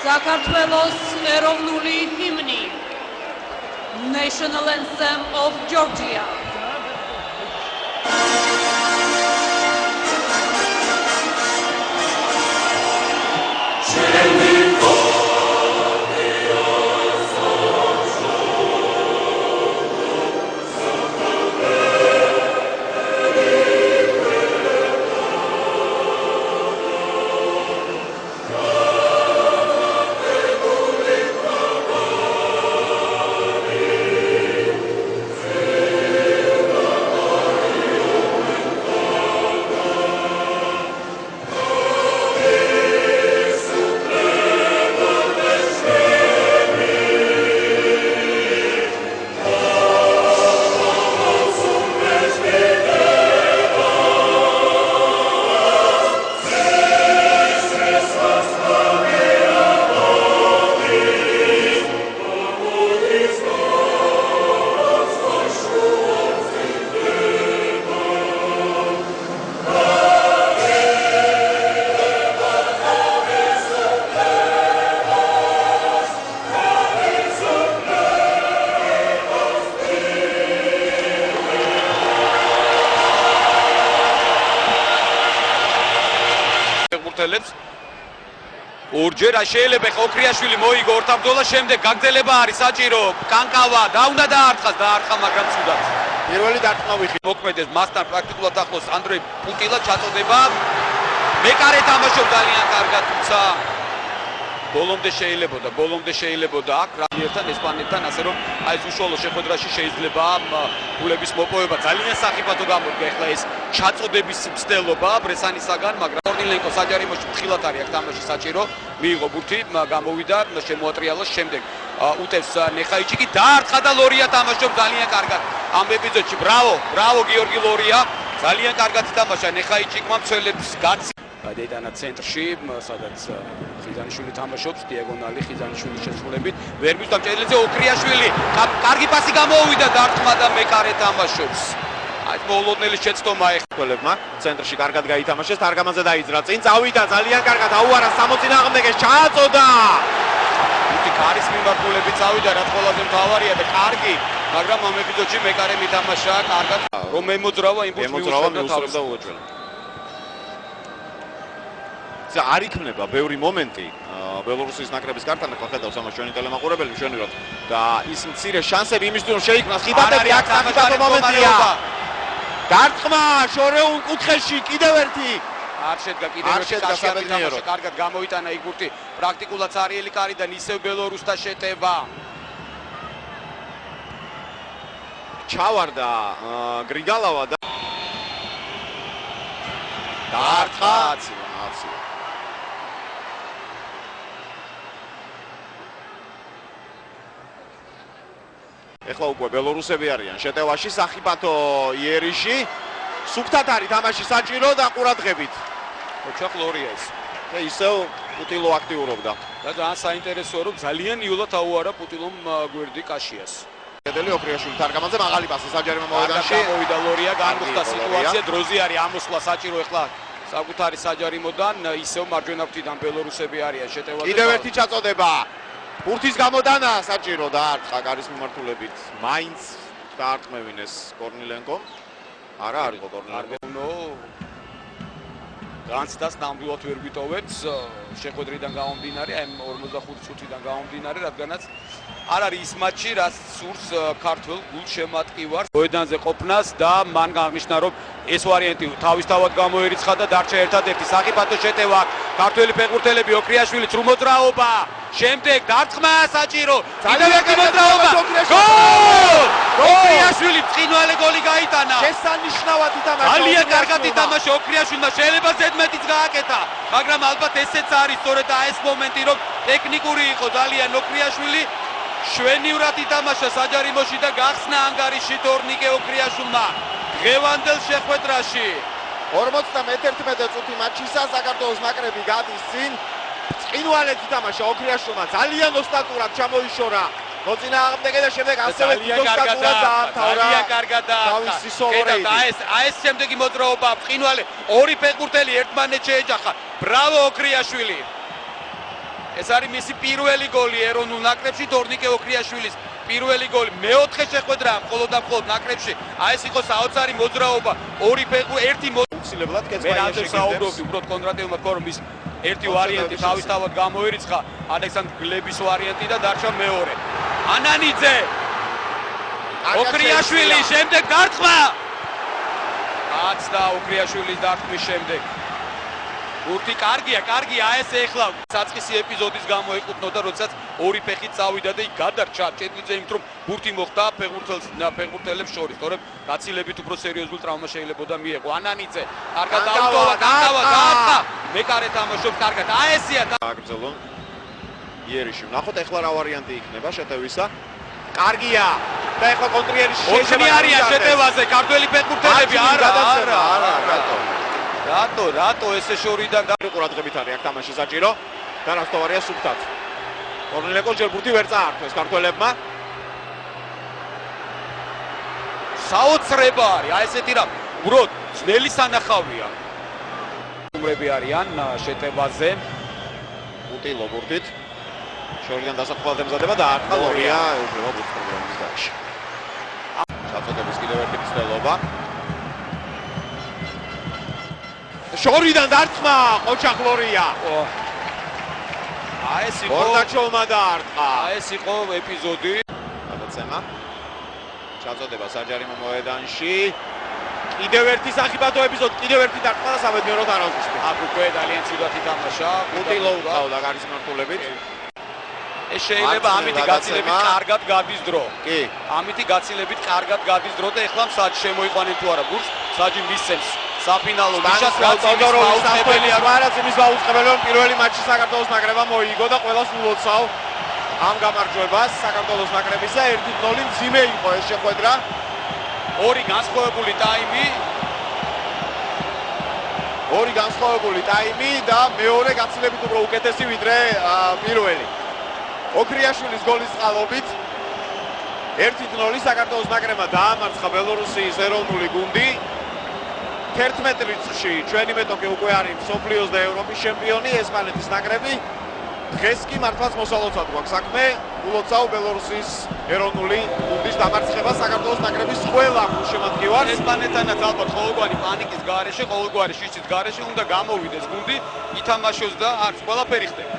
საქართველოს ეროვნული ჰიმნი, National Anthem of Georgia. ორჯერ შეიძლება ოქრიაშვილი მოიგო ორთაბრძოლა, შემდეგ გაგრძელება არის საჭირო. კანკავა და უნდა დაარტყას, დაარტყა, მაგრამ ცუდად. პირველი დარტყმა ვიხილ. მოქმედებს მასთან პრაქტიკულად ახლოს ანდრეი პუტილა ჩაწოდება. მეკარე თამაშობს ძალიან კარგად, თუმცა ბოლომდე შეიძლებოდა აქ რადიერთან ესპანეთთან, ასე რომ აი ეს უშუალო შეხვედრაში შეიძლება გულების მოპოვება ძალიან სახიფათო გამოდგა ახლა ეს ჩაწოდების მცდელობა ბრესანისაგან, მაგრამ კორნილენკო საჯარიმოში მხილად არის აქ თამაში საჭირო, მიიღო ბურთი, გამოვიდა, შემოატრიალა, შემდეგ უტევს ნეხაიჩიკი, დაარტყა და ლორია თამაშობს ძალიან კარგად. ამ ეპიზოდში ბრავო გიორგი ლორია, ძალიან კარგად თამაშა ნეხაიჩიკმა მცველებს გაცი გადაიტანა ცენტრში, სადაც ხიზანიშვილი თამაშობს, დიაგონალი ხიზანიშვილის შესრულებით, ვერ მისვლა მჭედლიძე ოქრიაშვილი, კარგი პასი გამოვიდა დარტყმა და მეკარე თამაშობს. აი მოლოდნელი შეცდომა ეხლებმა ცენტრში კარგად გაითამაშეს, თარგამანზე დაიძრა, წინ წავიდა ძალიან კარგად, აუარა 60-წინააღმდეგეს, ჩააწოდა. უთი კარის მიმართულებით წავიდა, რაც ყველაზე მთავარია და კარგი, მაგრამ ამ ეპიზოდში მეკარე მითამაშა კარგად, რომ ემოძრავა იმპულსს მიუსწრებდა უოჭველი. არ იქნება ბევრი მომენტი ბელორუსის ნაკრების კართან, ახლა ხედავს ამას ჩვენი ტელემაყურებელი მშვენივრად და ის მცირე შანსები იმისთვის რომ შეიქმნას ხიბატები აქ საფრთხე მომენტია. დარტყმა შორეულ კუთხეში კიდევ ერთი არ შედგა კიდევ ერთი კაშკი კარგად გამოიტანა იქ ბურთი პრაქტიკულად ცარიელი კარიდან ისევ ბელორუსთა შეტევა. ჩავარდა გრიგალავა და დარტყმა ეხლა უკვე ბელორუსები არიან შეტევაში, სახიფათო იერიში, სუფთად არის თამაში საჭირო და ყურადღებით. ოჩახ ლორია ეს. და ისევ პუტილო აქტიურობდა. და ძალიან საინტერესოა რომ ძალიან იოლად აუარა პუტილომ გვერდი კაშიას. კედელი ოქრიაშვილი თარგამანზე მაღალი პასი საჯარიმო მოედანში. გამოვიდა ლორია, განუხდა სიტუაცია, დროზე არის ამოსვლა საჭირო ეხლა საკუთარი საჯარიმოდან, ისევ მარჯვენა ფრთიდან ბელორუსები არიან შეტევაზე. კიდევ ერთი ჩაწოდება. ბურთის გამოდანა საჭირო დაარტყა კარის მიმართულებით. მაინც დაარტყმევინეს კორნილენკომ. არა არ იყო კორნილენკო. განცდას ნამდვილად ვერ ვიტოვებს შეხვედრიდან გამომდინარე, აი 45 წუთიდან გამომდინარე, რადგანაც არ არის ის მატჩი, რაც სურს ქართველ გულშემატკივარს მოედანზე ყოფნას და მან აღნიშნა, რომ ეს ვარიანტი თავისთავად გამოერიცხა და დარჩა ერთადერთი სახიფათო შეტევა. ქართველი ფეხბურთელები ოქრიაშვილი წრუმოძრაობა, შემდეგ დარტყმა საჭირო, კიდევ ერთი მოძრაობა, გოლ! ოქრიაშვილი ბრწყინვალე გოლი გაიტანა. შესანიშნავად ითამაშა. ძალიან კარგად ითამაშა ოქრიაშვილმა, შეიძლება ზედმეტიც გააკეთა, მაგრამ ალბათ ესეც არის სწორედ ეს მომენტი, რომ ტექნიკური იყო ძალიან ოქრიაშვილი. შვენივრად ითამაშა საჯარიმოში და გახსნა ანგარიში თორნიკე ოქრიაშვილმა დღევანდელ შეხვედრაში. 51 წუთი მატჩისა საქართველოს ნაკრები გადის წინ. ბრწყინვალედ ითამაშა ოქრიაშვილმა, ძალიან ოსტატურად ჩამოიშორა მოწინააღმდეგე და შემდეგ ასევე ოსტატურად დაამთავრა. ძალიან კარგად თავისი სოლორეიდი. ეს შემდეგი მოძრაობა ბრწყინვალე, ორი ფეხბურთელი ერთმანეთს შეეჯახა. ბრავო ოქრიაშვილი. ეს არის მისი პირველი გოლი ეროვნულ ნაკრებში, თორნიკე ოქრიაშვილის პირველი გოლი. მეოთხე შეხვედრა მხოლოდ და მხოლოდ ნაკრებში. აი ეს იყო საოცარი მოძრაობა, ორი ფეხი, ერთი უცილებლად კეცმა მე რაზე საუბრობდი, უბრალოდ კონდრატიევმა თქვა რომ ის ერთი ვარიანტი თავისთავად გამოირიცხა, ალექსანდრ გლების ვარიანტი და დარჩა მეორე. ანანიძე ოქრიაშვილი შემდეგ დარტყმა. კაცდა ოქრიაშვილის დარტყმის შემდეგ. ურთი კარგია, ეს ეხლა საწყისი ეპიზოდის გამო ეკუთვნოდა, როდესაც ორი ფეხით წავიდა და იქ გადარჩა ჭედლიძე იმით, რომ ბურთი მოხდა ფეხბურთელებს შორის, თორემ გაცილებით უფრო სერიოზულ ტრავმა შეიძლებოდა მიეღო. ანანიძე კარგად დაუტოვა, გაატყა. მეკარე თამაშობს კარგად. ესია აგრძელონ იერიში. ნახოთ ეხლა რა ვარიანტი იქნება შეტევისა. კარგია. და ეხლა კონტრიერი შეიძლება არიან შეტევაზე ქართველი ფეხბურთელები. არა, რატო ესე შორიდან ყურადღებით არის აქ თამაში საჭირო და რასტოვარია სუფთად. კორნელიკოს ჯერ ბურთი ვერ წაართვეს ქართველებმა. საოცრება არის, აი ესეთი რა, უბრალოდ ძნელი სანახავია. უმრები არიან შეტევაზე. უტილო ბურთით. შორიდან დასაწყობად ემზადება და არტყა ლორია ეუბნება ბურთს პროგრამის დაში. საწოდების კიდევ ერთი მცდელობა. შორიდან დარტყმა ყოჩახ ლორია. აი ეს იყო ორდაჩოვმა დაარტყა. ეს იყო ეპიზოდი. გადაცემა. ჩაწოდება საჯარიმო მოედანში. კიდევ ერთი სახიფათო ეპიზოდი, კიდევ ერთი დარტყმა და სამედნიეროდ არ აღნიშნეს. აქ უკვე ძალიან ცუდად ითამაშა. უტილო უყავდა გარის მართულებით. ეს შეიძლება ამითი გაცილებით კარგად გადის დრო. კი. ამითი გაცილებით კარგად გადის დრო და ეხლა საჯი შემოიყვანენ თუ არა გულს, საჯი მისცემს საფინალო ნიშას გაუწყებელია. არაც იმის გაუწყებელი რომ პირველი მატჩი საქართველოს ნაკრებმა მოიგო და ყველას ულოცავ ამ გამარჯვებას საქართველოს ნაკრებისა 1-0 მძიმე იყო ეს შეხვედრა. ორი განსხვავებული ტაიმი და მეორე გაცილებით უფრო უკეთესი ვიდრე პირველი. ოქრიაშვილის გოლის წყალობით 1-0 საქართველოს ნაკრებმა დაამარცხა ბელორუსიის ეროვნული გუნდი. 11 რიცხვში ჩვენი მეტოქე უკვე არის მსოფლიოს და ევროპის ჩემპიონი ესპანეთის ნაკრები. დღეს კი მართლაც მოსალოცად გვაქვს საქმე. ულოცავ ბელორუსიის ეროვნული გუნდის დამარცხებას საქართველოს ნაკრების ყველა გულშემატკივარს. ესპანეთთანაც ალბათ ყოველგვარი პანიკის გარეშე, ყოველგვარი შიშის გარეშე უნდა გამოვიდეს გუნდი, ითამაშოს და არც ყველაფერი ხდება.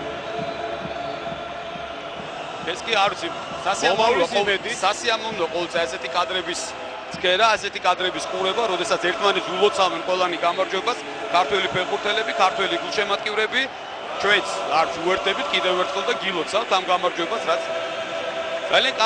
ეს კი არ ვიცი, სასიამოვნო ყოველწა ესეთი კადრების ცქერა, ესეთი კადრების ყურება, როდესაც ერთმანეთს ულოცავენ ყველანი გამარჯვებას, ქართველი ფეხბურთელები, ქართველი გულშემატკივრები, ჩვენც არც უერთდებით კიდევ ერთხელ და გილოცავთ ამ გამარჯვებას, რაც ძალიან